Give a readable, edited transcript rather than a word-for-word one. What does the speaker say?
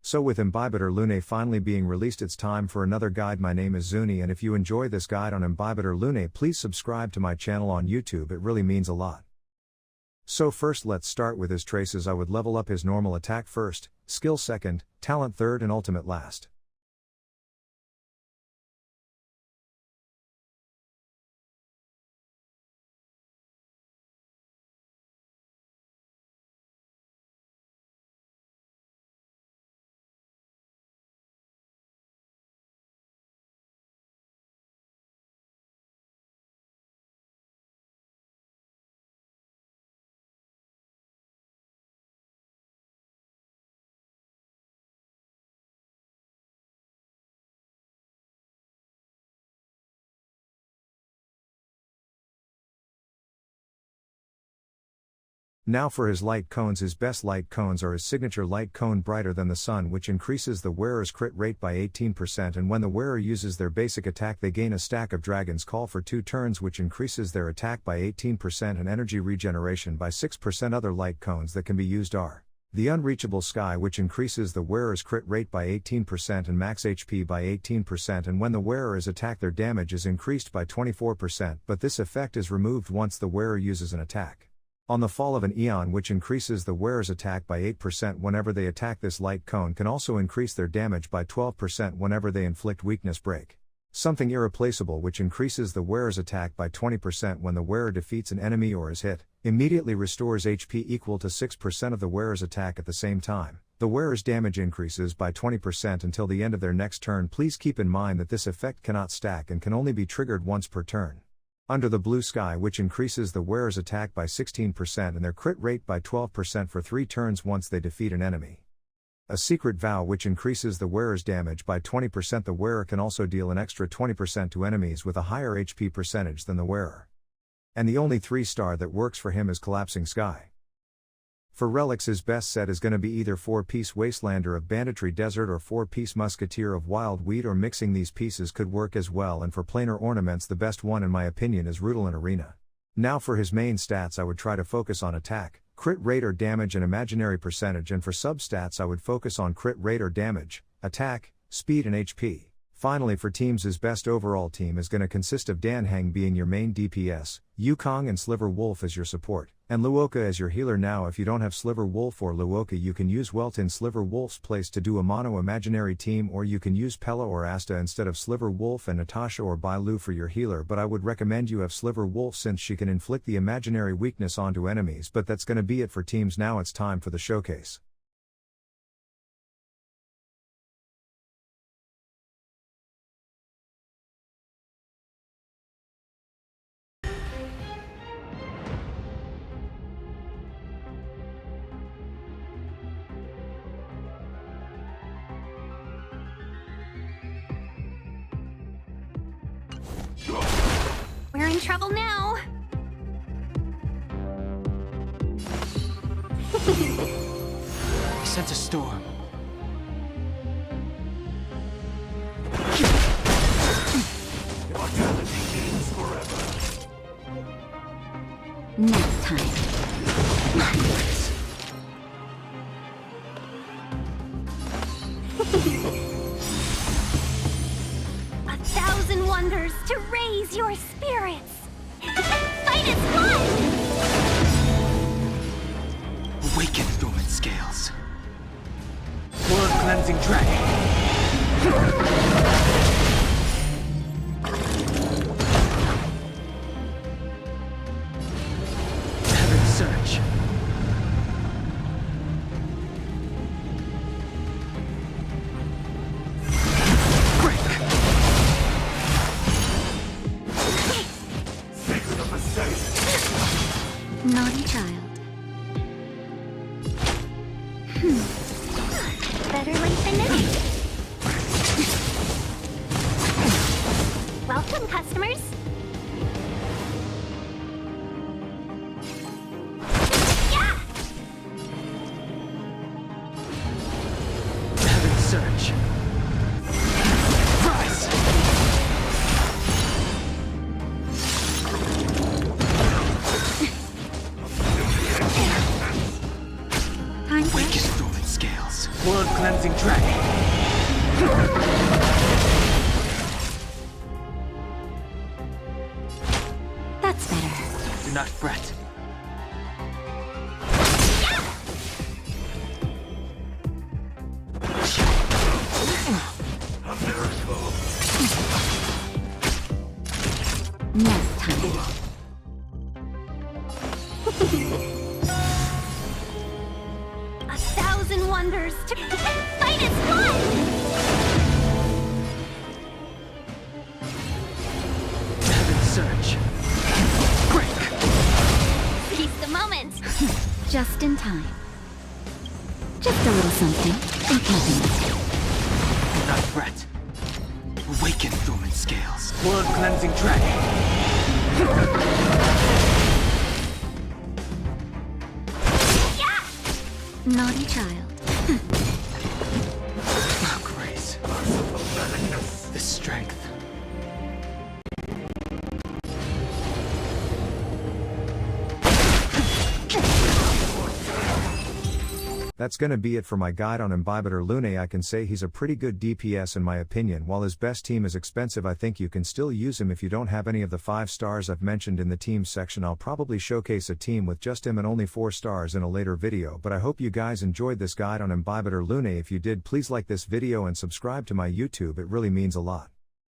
So with IMBIBITOR LUNAE finally being released, it's time for another guide. My name is Zuni, and if you enjoy this guide on IMBIBITOR LUNAE, please subscribe to my channel on YouTube, it really means a lot. So first let's start with his traces. I would level up his normal attack first, skill second, talent third and ultimate last. Now for his light cones. His best light cones are his signature light cone Brighter Than the Sun, which increases the wearer's crit rate by 18%, and when the wearer uses their basic attack they gain a stack of Dragon's Call for 2 turns, which increases their attack by 18% and energy regeneration by 6%. Other light cones that can be used are the Unreachable Sky, which increases the wearer's crit rate by 18% and max HP by 18%, and when the wearer is attacked their damage is increased by 24%, but this effect is removed once the wearer uses an attack. On the Fall of an Eon, which increases the wearer's attack by 8% whenever they attack. This light cone can also increase their damage by 12% whenever they inflict weakness break. Something Irreplaceable, which increases the wearer's attack by 20% when the wearer defeats an enemy or is hit, immediately restores HP equal to 6% of the wearer's attack at the same time. The wearer's damage increases by 20% until the end of their next turn. Please keep in mind that this effect cannot stack and can only be triggered once per turn. Under the Blue Sky, which increases the wearer's attack by 16% and their crit rate by 12% for 3 turns once they defeat an enemy. A Secret Vow, which increases the wearer's damage by 20%. The wearer can also deal an extra 20% to enemies with a higher HP percentage than the wearer. And the only 3-star that works for him is Collapsing Sky. For Relics, his best set is going to be either 4-piece Wastelander of Banditry Desert or 4-piece Musketeer of Wild Weed, or mixing these pieces could work as well. And for planar ornaments, the best one in my opinion is Rudelin Arena. Now for his main stats, I would try to focus on attack, crit rate or damage and imaginary percentage, and for substats I would focus on crit rate or damage, attack, speed and HP. Finally for teams, his best overall team is going to consist of Dan Heng being your main DPS, Yukong and Sliver Wolf as your support, and Luoka as your healer. Now if you don't have Sliver Wolf or Luoka, you can use Welt in Sliver Wolf's place to do a mono imaginary team, or you can use Pella or Asta instead of Sliver Wolf and Natasha or Bailu for your healer, but I would recommend you have Sliver Wolf since she can inflict the imaginary weakness onto enemies. But that's gonna be it for teams. Now it's time for the showcase. We're in trouble now. I sense a storm. Mortality ends forever. Next time. 1,000 wonders to raise your spirits. Fight is fun! Awaken, dormant scales. Blood cleansing dragon. Heaven search. Naughty child. Better late than never. Welcome, customers. Yeah! Heaven search. Rise! Awaken, dormant scales. Blood cleansing. cleansing dragon. That's better. Do not fret. Nap time. 1,000 wonders to fight as one! Heaven surge. Break. Seize the moment! Just in time. Just a little something. Think nothing. Do not fret. Awaken dormant scales. World cleansing dragon. Naughty child. Oh, grace. The strength. That's gonna be it for my guide on IMBIBITOR LUNAE. I can say he's a pretty good DPS in my opinion. While his best team is expensive, I think you can still use him if you don't have any of the 5 stars I've mentioned in the teams section. I'll probably showcase a team with just him and only 4 stars in a later video, but I hope you guys enjoyed this guide on IMBIBITOR LUNAE. If you did, please like this video and subscribe to my YouTube, it really means a lot.